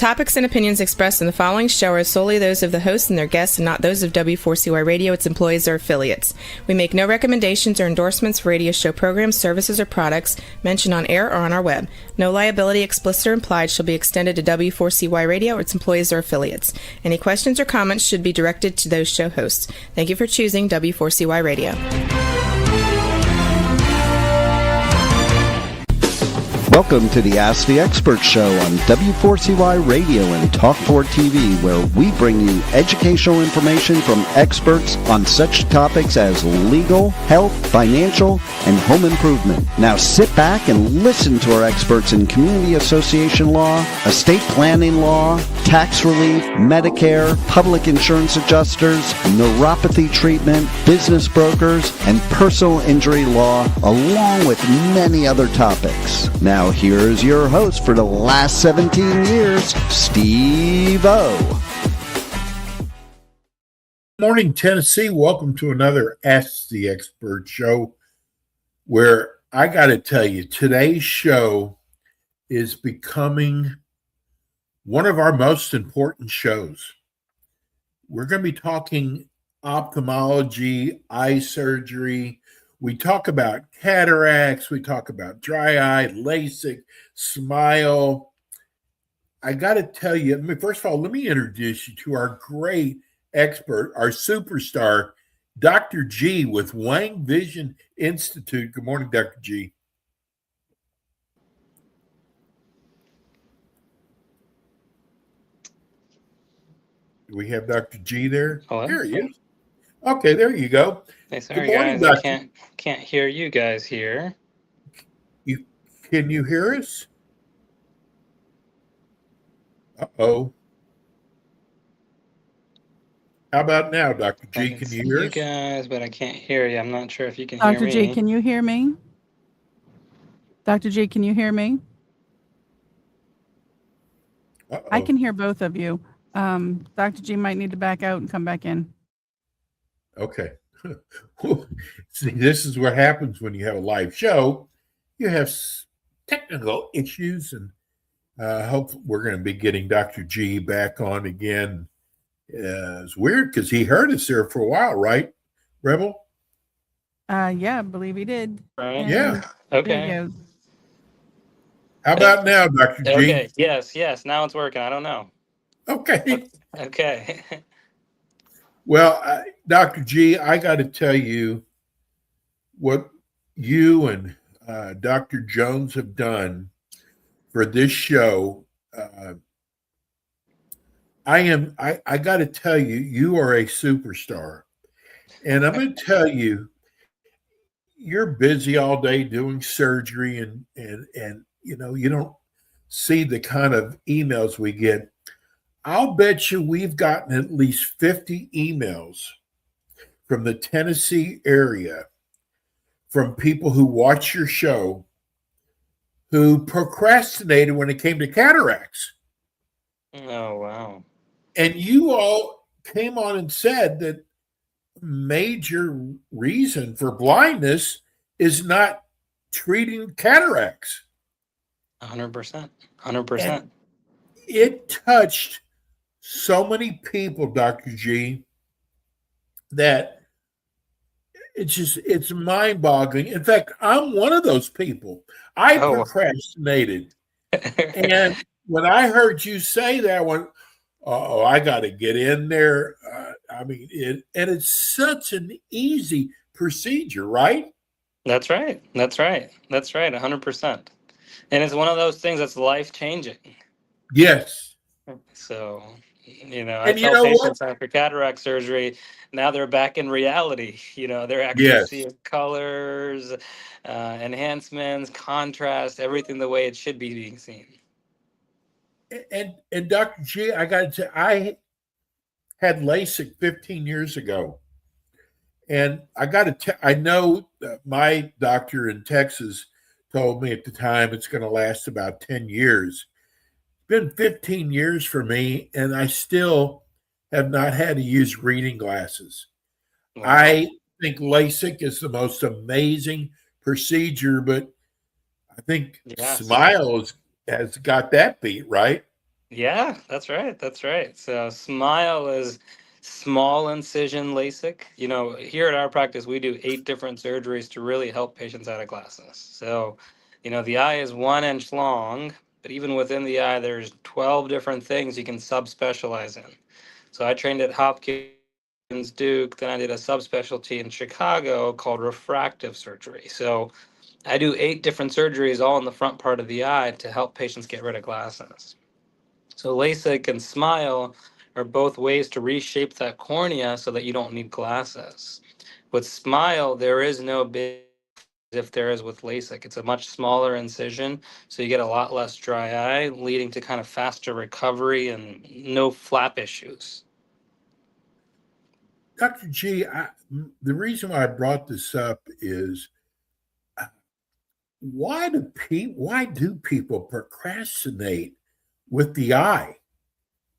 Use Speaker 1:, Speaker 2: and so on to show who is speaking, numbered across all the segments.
Speaker 1: topics and opinions expressed in the following show are solely those of the host and their guests and not those of W4CY Radio, its employees, or affiliates. We make no recommendations or endorsements for radio show programs, services, or products mentioned on air or on our web. No liability, explicit or implied, shall be extended to W4CY Radio or its employees or affiliates. Any questions or comments should be directed to those show hosts. Thank you for choosing W4CY Radio.
Speaker 2: Welcome to the Ask the Expert Show on W4CY Radio and Talk4 TV, where we bring you educational information from experts on such topics as legal, health, financial, and home improvement. Now sit back and listen to our experts in community association law, estate planning law, tax relief, Medicare, public insurance adjusters, neuropathy treatment, business brokers, and personal injury law, along with many other topics. Now here's your host for the last 17 years, Steve O.
Speaker 3: Morning, Tennessee. Welcome to another Ask the Expert show, where I got to tell you, today's show is becoming one of our most important shows. We're going to be talking ophthalmology, eye surgery. We talk about cataracts. We talk about dry eye, LASIK, smile. I got to tell you, first of all, let me introduce you to our great expert, our superstar, Dr. G with Wang Vision Institute. Good morning, Dr. G. Do we have Dr. G there?
Speaker 4: Hello?
Speaker 3: There he is. Okay, there you go.
Speaker 4: Hey, sorry,
Speaker 3: Good morning,
Speaker 4: guys.
Speaker 3: Dr.
Speaker 4: I can't hear you guys here.
Speaker 3: Can you hear us? Uh-oh. How about now, Dr. G? Can you hear us?
Speaker 4: You guys, but I can't hear you. I'm not sure if you can hear me.
Speaker 5: Dr. G, can you hear me? Dr. G, can you hear me?
Speaker 3: Uh-oh.
Speaker 5: I can hear both of you. Dr. G might need to back out and come back in.
Speaker 3: Okay. See, this is what happens when you have a live show. You have technical issues, and hope we're going to be getting Dr. G back on again. It's weird because he heard us there for a while, right, Rebel?
Speaker 5: Yeah, I believe he did.
Speaker 4: Right.
Speaker 3: Yeah.
Speaker 4: Okay.
Speaker 5: There he goes.
Speaker 3: How about now, Dr. G?
Speaker 4: Okay. Yes. Now it's working. I don't know.
Speaker 3: Okay.
Speaker 4: Okay.
Speaker 3: Well, Dr. G, I got to tell you what you and Dr. Jones have done for this show. I got to tell you, you are a superstar. And I'm going to tell you, you're busy all day doing surgery and you know, you don't see the kind of emails we get. I'll bet you we've gotten at least 50 emails from the Tennessee area from people who watch your show who procrastinated when it came to cataracts.
Speaker 4: Oh, wow.
Speaker 3: And you all came on and said that major reason for blindness is not treating cataracts.
Speaker 4: 100%. 100%.
Speaker 3: And it touched so many people, Dr. G, that it's mind-boggling. In fact, I'm one of those people. I procrastinated. And when I heard you say that, I went, oh, I got to get in there. It's such an easy procedure, right?
Speaker 4: That's right. 100%. And it's one of those things that's life-changing.
Speaker 3: Yes.
Speaker 4: So, I tell patients after cataract surgery, now they're back in reality. They're actually seeing colors, enhancements, contrast, everything the way it should be being seen.
Speaker 3: And Dr. G, I got to say, I had LASIK 15 years ago. And I know my doctor in Texas told me at the time it's going to last about 10 years. It's been 15 years for me, and I still have not had to use reading glasses. Wow. I think LASIK is the most amazing procedure, but I think Smile has got that beat, right?
Speaker 4: Yeah, that's right. That's right. So Smile is small incision LASIK. Here at our practice, we do 8 different surgeries to really help patients out of glasses. So, the eye is 1 inch long, but even within the eye, there's 12 different things you can subspecialize in. So I trained at Hopkins, Duke, then I did a subspecialty in Chicago called refractive surgery. So I do 8 different surgeries all in the front part of the eye to help patients get rid of glasses. So LASIK and Smile are both ways to reshape that cornea so that you don't need glasses. With Smile, there is no big if there is with LASIK. It's a much smaller incision, so you get a lot less dry eye, leading to kind of faster recovery and no flap issues.
Speaker 3: Dr. G, the reason why I brought this up is why do people procrastinate with the eye?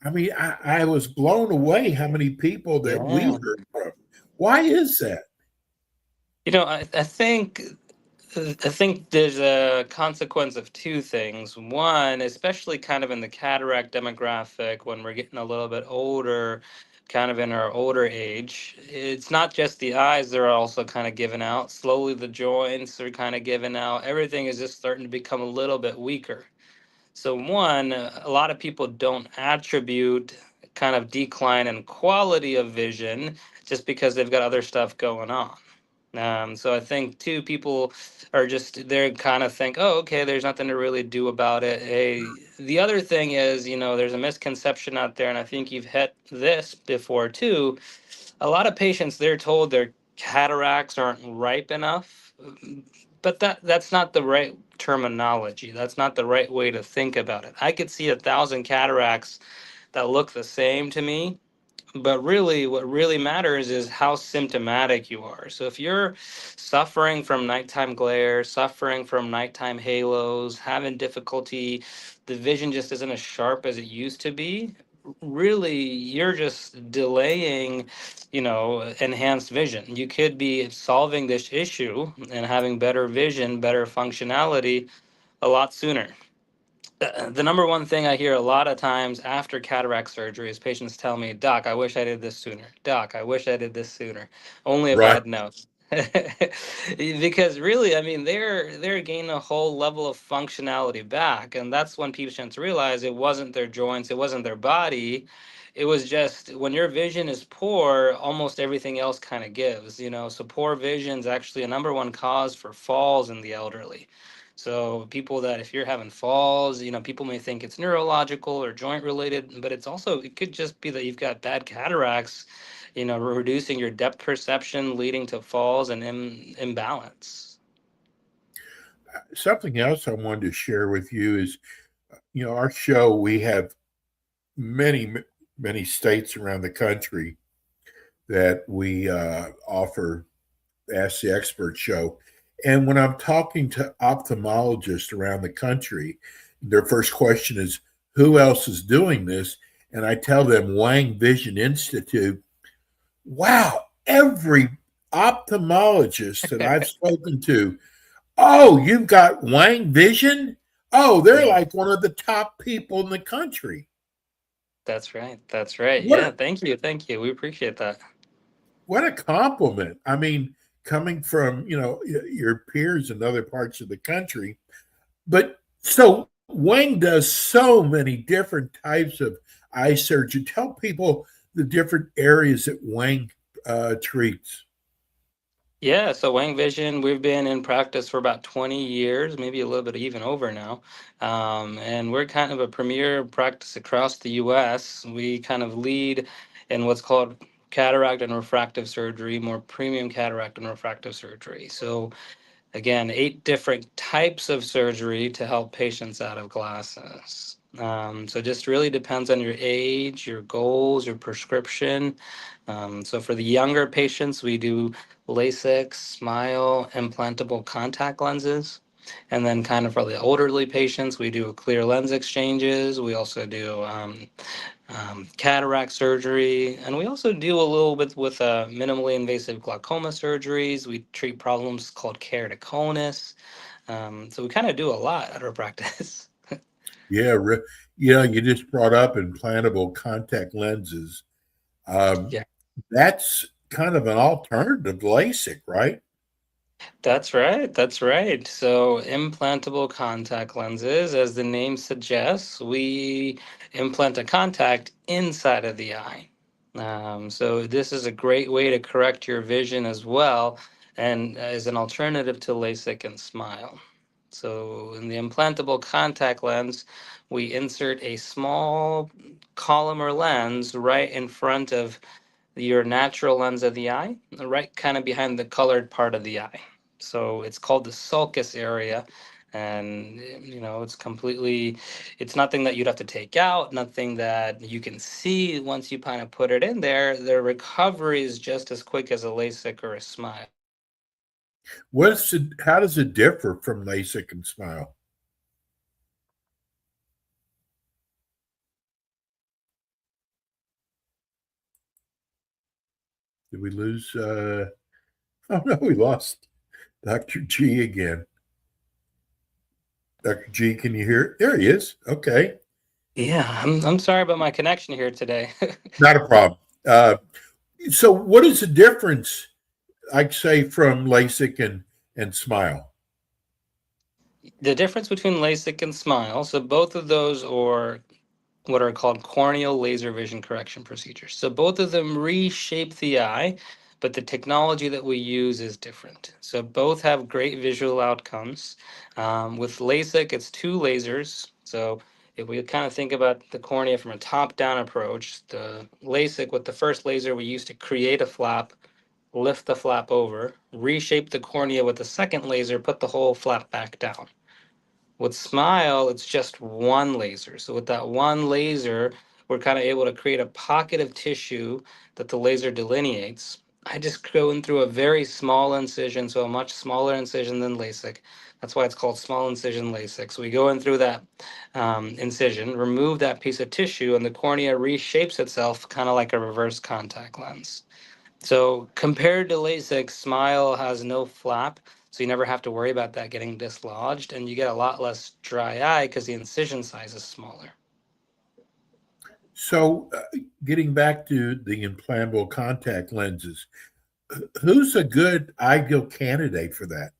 Speaker 3: I mean, I was blown away how many people that we
Speaker 4: Yeah.
Speaker 3: heard from. Why is that?
Speaker 4: I think there's a consequence of 2 things. One, especially kind of in the cataract demographic, when we're getting a little bit older, kind of in our older age, it's not just the eyes that are also kind of giving out. Slowly, the joints are kind of giving out. Everything is just starting to become a little bit weaker. So one, a lot of people don't attribute kind of decline in quality of vision just because they've got other stuff going on. So I think two, people are just they're kind of think, oh, okay, there's nothing to really do about it. Hey, the other thing is, there's a misconception out there, and I think you've hit this before too. A lot of patients, they're told their cataracts aren't ripe enough, but that's not the right terminology. That's not the right way to think about it. I could see 1,000 cataracts that look the same to me, but really, what really matters is how symptomatic you are. So if you're suffering from nighttime glare, suffering from nighttime halos, having difficulty, the vision just isn't as sharp as it used to be, really, you're just delaying, enhanced vision. You could be solving this issue and having better vision, better functionality a lot sooner. The number one thing I hear a lot of times after cataract surgery is patients tell me, Doc, I wish I did this sooner. Doc, I wish I did this sooner. Only if I
Speaker 3: Right.
Speaker 4: had known. Because really, I mean, they're gaining a whole level of functionality back, and that's when patients realize it wasn't their joints, it wasn't their body. It was just when your vision is poor, almost everything else kind of gives. So poor vision is actually a number one cause for falls in the elderly. So people that if you're having falls, people may think it's neurological or joint related, but it could just be that you've got bad cataracts, reducing your depth perception, leading to falls and imbalance.
Speaker 3: Something else I wanted to share with you is, our show, we have many, many states around the country that we offer Ask the Expert show. And when I'm talking to ophthalmologists around the country, their first question is, who else is doing this? And I tell them Wang Vision Institute. Wow, every ophthalmologist that I've spoken to, oh, you've got Wang Vision? Oh, they're
Speaker 4: Yeah,
Speaker 3: like one of the top people in the country.
Speaker 4: that's right. That's right.
Speaker 3: What
Speaker 4: Yeah,
Speaker 3: a,
Speaker 4: thank you. Thank you. We appreciate that.
Speaker 3: what a compliment. I mean, coming from, your peers in other parts of the country. But so Wang does so many different types of eye surgery. Tell people the different areas that Wang treats.
Speaker 4: Yeah, so Wang Vision, we've been in practice for about 20 years, maybe a little bit even over now. And we're kind of a premier practice across the US. We kind of lead in what's called cataract and refractive surgery, more premium cataract and refractive surgery. So again, 8 different types of surgery to help patients out of glasses. So just really depends on your age, your goals, your prescription. So for the younger patients, we do LASIK, SMILE, implantable contact lenses. And then kind of for the elderly patients, we do clear lens exchanges. We also do cataract surgery, and we also do a little bit with minimally invasive glaucoma surgeries. We treat problems called keratoconus. So we kind of do a lot at our practice.
Speaker 3: Yeah, you just brought up implantable contact lenses. Um,
Speaker 4: Yeah.
Speaker 3: that's kind of an alternative to LASIK, right?
Speaker 4: That's right. That's right. So, implantable contact lenses, as the name suggests, we implant a contact inside of the eye. So, this is a great way to correct your vision as well, and as an alternative to LASIK and SMILE. So, in the implantable contact lens, we insert a small column or lens right in front of your natural lens of the eye, right kind of behind the colored part of the eye. So it's called the sulcus area. And, it's completely, it's nothing that you'd have to take out, nothing that you can see once you kind of put it in there. The recovery is just as quick as a LASIK or a SMILE.
Speaker 3: How does it differ from LASIK and SMILE? Did we lose? Oh no, we lost Dr. G again. Dr. G, can you hear it? There he is. Okay.
Speaker 4: Yeah, I'm sorry about my connection here today.
Speaker 3: Not a problem. So what is the difference, I'd say, from LASIK and SMILE?
Speaker 4: The difference between LASIK and SMILE, so both of those are what are called corneal laser vision correction procedures. So both of them reshape the eye, but the technology that we use is different. So both have great visual outcomes. With LASIK, it's two lasers. So if we kind of think about the cornea from a top-down approach, the LASIK with the first laser we used to create a flap, lift the flap over, reshape the cornea with the second laser, put the whole flap back down. With Smile, it's just one laser. So with that one laser, we're kind of able to create a pocket of tissue that the laser delineates. I just go in through a very small incision, so a much smaller incision than LASIK. That's why it's called small incision LASIK. So we go in through that incision, remove that piece of tissue, and the cornea reshapes itself kind of like a reverse contact lens. So compared to LASIK, Smile has no flap, so you never have to worry about that getting dislodged, and you get a lot less dry eye because the incision size is smaller.
Speaker 3: So getting back to the implantable contact lenses, who's a good ideal candidate for that?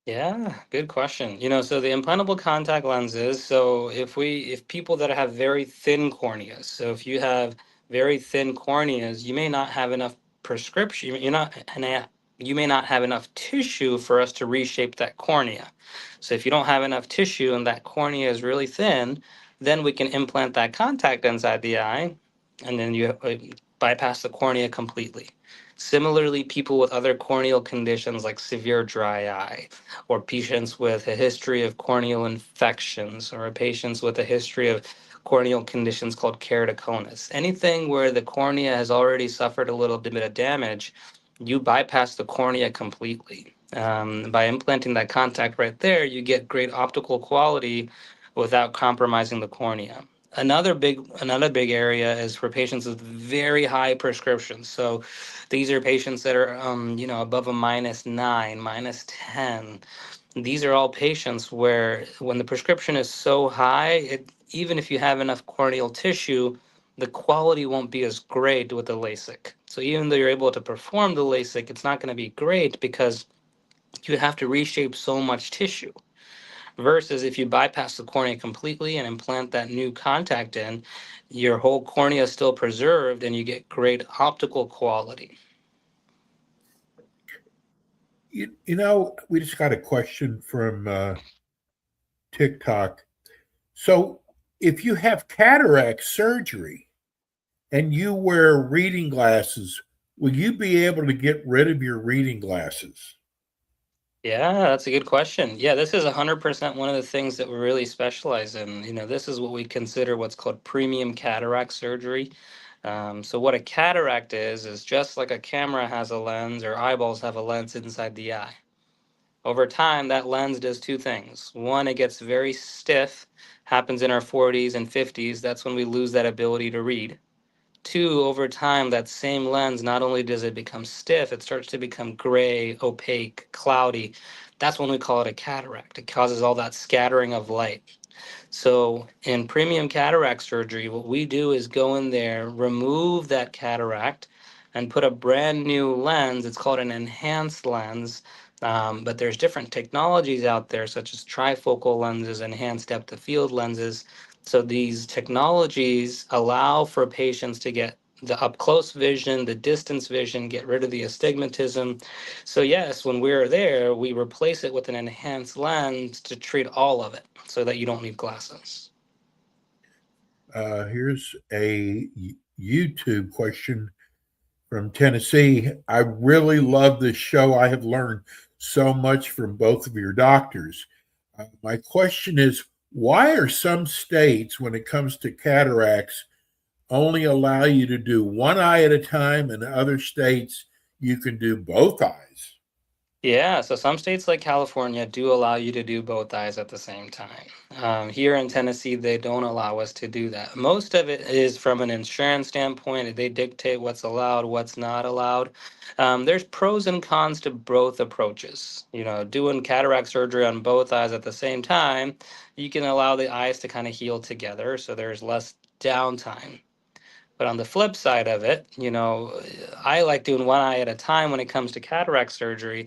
Speaker 4: Yeah, good question. So the implantable contact lenses, so if people that have very thin corneas, so if you have very thin corneas, you may not have enough prescription, you may not have enough tissue for us to reshape that cornea. So if you don't have enough tissue and that cornea is really thin, then we can implant that contact inside the eye, and then you bypass the cornea completely. Similarly, people with other corneal conditions like severe dry eye, or patients with a history of corneal infections, or patients with a history of corneal conditions called keratoconus. Anything where the cornea has already suffered a little bit of damage, you bypass the cornea completely. By implanting that contact right there, you get great optical quality without compromising the cornea. Another big area is for patients with very high prescriptions. So these are patients that are above a -9, -10. These are all patients where when the prescription is so high, even if you have enough corneal tissue, the quality won't be as great with the LASIK. So even though you're able to perform the LASIK, it's not going to be great because you have to reshape so much tissue. Versus if you bypass the cornea completely and implant that new contact in, your whole cornea is still preserved and you get great optical quality.
Speaker 3: We just got a question from TikTok. So if you have cataract surgery and you wear reading glasses, will you be able to get rid of your reading glasses?
Speaker 4: Yeah, that's a good question. Yeah, this is 100% one of the things that we really specialize in. This is what we consider what's called premium cataract surgery. So what a cataract is just like a camera has a lens or eyeballs have a lens inside the eye. Over time, that lens does two things. One, it gets very stiff, happens in our 40s and 50s. That's when we lose that ability to read. Two, over time, that same lens, not only does it become stiff, it starts to become gray, opaque, cloudy. That's when we call it a cataract. It causes all that scattering of light. So in premium cataract surgery, what we do is go in there, remove that cataract, and put a brand new lens. It's called an enhanced lens. But there's different technologies out there, such as trifocal lenses, enhanced depth of field lenses. So these technologies allow for patients to get the up close vision, the distance vision, get rid of the astigmatism. So, yes, when we're there, we replace it with an enhanced lens to treat all of it so that you don't need glasses.
Speaker 3: Here's a YouTube question from Tennessee. I really love this show. I have learned so much from both of your doctors. My question is, why are some states, when it comes to cataracts, only allow you to do one eye at a time, and other states you can do both eyes?
Speaker 4: Yeah, so some states like California do allow you to do both eyes at the same time. Here in Tennessee, they don't allow us to do that. Most of it is from an insurance standpoint. They dictate what's allowed, what's not allowed. There's pros and cons to both approaches. You know, doing cataract surgery on both eyes at the same time, you can allow the eyes to kind of heal together, so there's less downtime. But on the flip side of it, you know, I like doing one eye at a time when it comes to cataract surgery,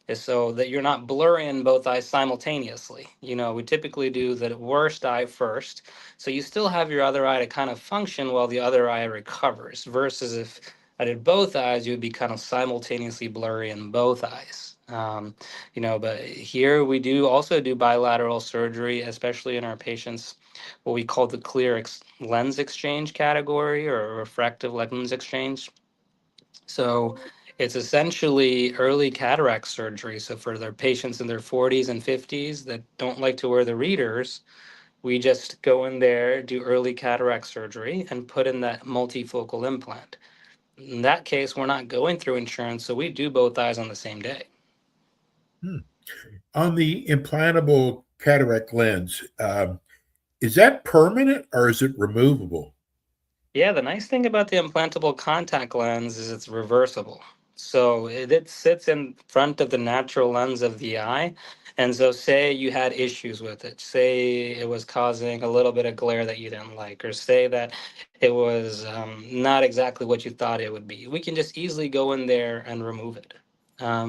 Speaker 4: is so that you're not blurring both eyes simultaneously. You know, we typically do the worst eye first, so you still have your other eye to kind of function while the other eye recovers, versus if I did both eyes, you would be kind of simultaneously blurry in both eyes. You know, but here we do also do bilateral surgery, especially in our patients what we call the lens exchange category, or refractive lens exchange. So it's essentially early cataract surgery. So for their patients in their 40s and 50s that don't like to wear the readers, we just go in there, do early cataract surgery, and put in that multifocal implant. In that case, we're not going through insurance, so we do both eyes on the same day.
Speaker 3: On the implantable cataract lens, is that permanent or is it removable?
Speaker 4: Yeah, the nice thing about the implantable contact lens is it's reversible. So it sits in front of the natural lens of the eye. And so, say you had issues with it, say it was causing a little bit of glare that you didn't like, or say that it was not exactly what you thought it would be, we can just easily go in there and remove it.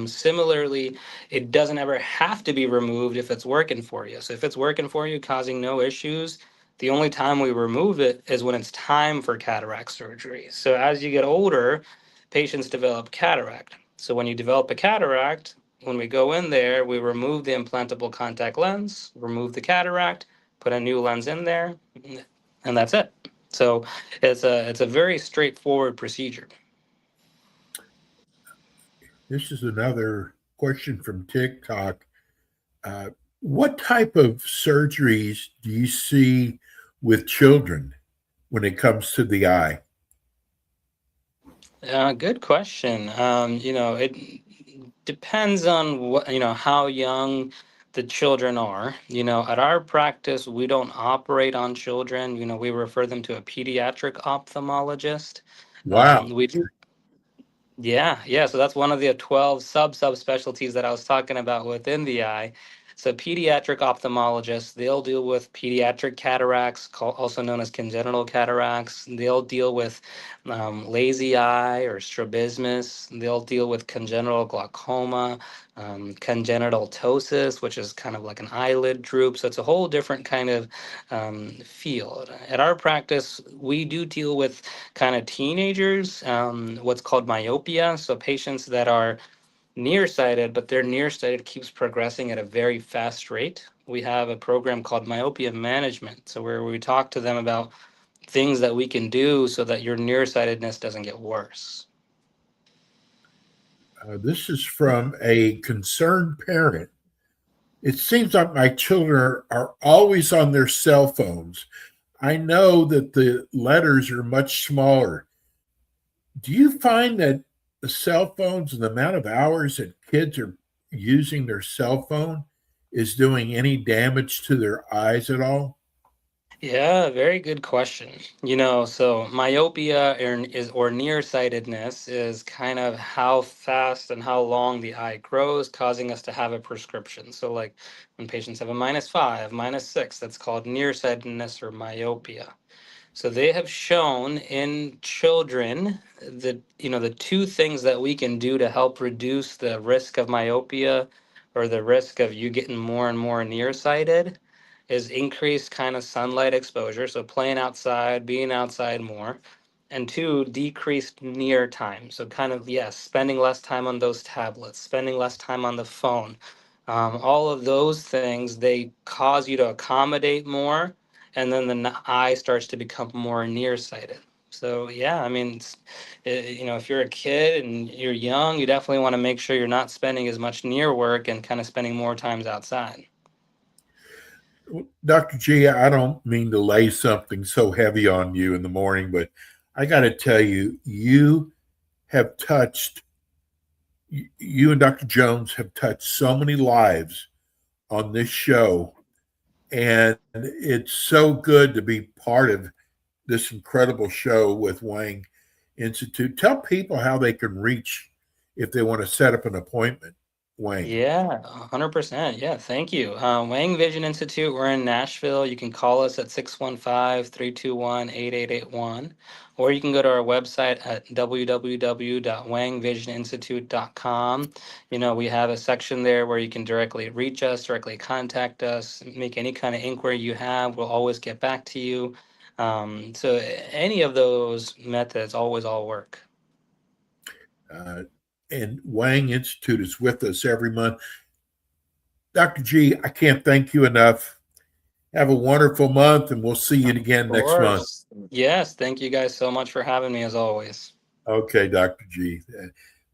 Speaker 4: Similarly, it doesn't ever have to be removed if it's working for you. So, if it's working for you, causing no issues, the only time we remove it is when it's time for cataract surgery. So as you get older, patients develop cataract. So when you develop a cataract, when we go in there, we remove the implantable contact lens, remove the cataract, put a new lens in there, and that's it. So it's a very straightforward procedure.
Speaker 3: This is another question from TikTok. What type of surgeries do you see with children when it comes to the eye?
Speaker 4: Good question. You know, it depends on what, you know, how young the children are. You know, at our practice, we don't operate on children. You know, we refer them to a pediatric ophthalmologist.
Speaker 3: Wow.
Speaker 4: We do. Yeah, yeah. So that's one of the 12 subspecialties that I was talking about within the eye. So pediatric ophthalmologists, they'll deal with pediatric cataracts, also known as congenital cataracts. They'll deal with lazy eye or strabismus. They'll deal with congenital glaucoma, congenital ptosis, which is kind of like an eyelid droop. So it's a whole different kind of field. At our practice, we do deal with kind of teenagers, what's called myopia. So patients that are nearsighted, but their nearsighted keeps progressing at a very fast rate. We have a program called myopia management. So where we talk to them about things that we can do so that your nearsightedness doesn't get worse.
Speaker 3: This is from a concerned parent. It seems like my children are always on their cell phones. I know that the letters are much smaller. Do you find that the cell phones and the amount of hours that kids are using their cell phone is doing any damage to their eyes at all?
Speaker 4: Yeah, very good question. So myopia or nearsightedness is kind of how fast and how long the eye grows, causing us to have a prescription. So like when patients have a -5, -6, that's called nearsightedness or myopia. So they have shown in children that the two things that we can do to help reduce the risk of myopia or the risk of you getting more and more nearsighted is increased kind of sunlight exposure, so playing outside, being outside more, and two, decreased near time. So kind of, yes, spending less time on those tablets, spending less time on the phone. All of those things, they cause you to accommodate more, and then the eye starts to become more nearsighted. So yeah, I mean, if you're a kid and you're young, you definitely want to make sure you're not spending as much near work and kind of spending more times outside.
Speaker 3: Dr. G, I don't mean to lay something so heavy on you in the morning, but I got to tell you, you and Dr. Jones have touched so many lives on this show. And it's so good to be part of this incredible show with Wang Institute. Tell people how they can reach if they want to set up an appointment, Wang.
Speaker 4: Yeah, 100%. Yeah, thank you. Wang Vision Institute, we're in Nashville. You can call us at 615-321-8881, or you can go to our website at www.wangvisioninstitute.com. We have a section there where you can directly reach us, directly contact us, make any kind of inquiry you have. We'll always get back to you. So any of those methods always all work.
Speaker 3: And Wang Institute is with us every month. Dr. G, I can't thank you enough. Have a wonderful month, and we'll see you again next month.
Speaker 4: Yes, thank you guys so much for having me, as always.
Speaker 3: Okay, Dr. G.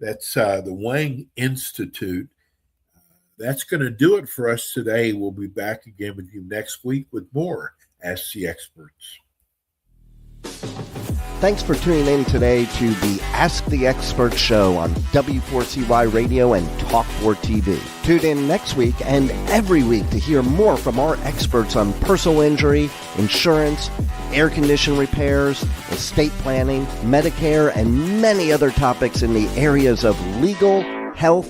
Speaker 3: That's the Wang Institute. That's going to do it for us today. We'll be back again with you next week with more Ask the Experts.
Speaker 2: Thanks for tuning in today to the Ask the Expert show on W4CY Radio and Talk4 TV. Tune in next week and every week to hear more from our experts on personal injury, insurance, air condition repairs, estate planning, Medicare, and many other topics in the areas of legal, health,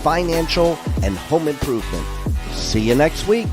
Speaker 2: financial, and home improvement. See you next week.